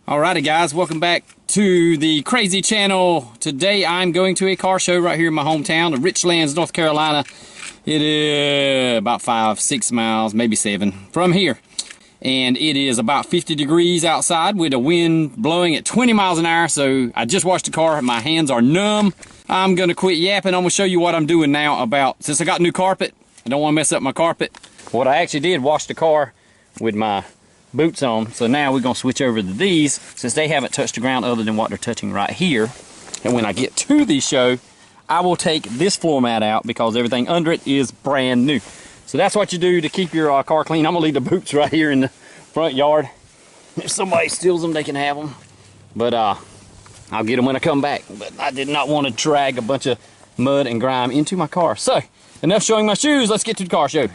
Alrighty guys, welcome back to the crazy channel. Today I'm going to a car show right here in my hometown of Richlands, North Carolina. It is about 5-6 miles, maybe 7 from here. And it is about 50 degrees outside with a wind blowing at 20 miles an hour. So I just washed the car, my hands are numb. I'm gonna quit yapping. I'm gonna show you what I'm doing now since I got new carpet. I don't wanna mess up my carpet. What I actually did, wash the car with my boots on. So now we're gonna switch over to these since they haven't touched the ground other than what they're touching right here. And when I get to the show, I will take this floor mat out because everything under it is brand new. So that's what you do to keep your car clean. I'm gonna leave the boots right here in the front yard. If somebody steals them, they can have them. But I'll get them when I come back. But I did not want to drag a bunch of mud and grime into my car. So enough showing my shoes. Let's get to the car show.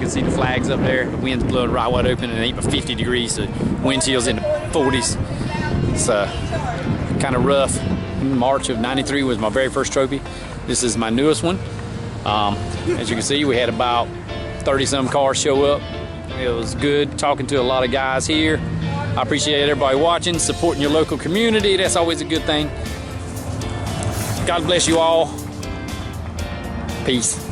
can see the flags up there. The wind's blowing right wide open and it ain't but 50 degrees, so wind chill's in the 40s. It's kind of rough. March of '93 was my very first trophy. This is my newest one. As you can see, we had about 30-some cars show up. It was good talking to a lot of guys here. I appreciate everybody watching, supporting your local community. That's always a good thing. God bless you all. Peace.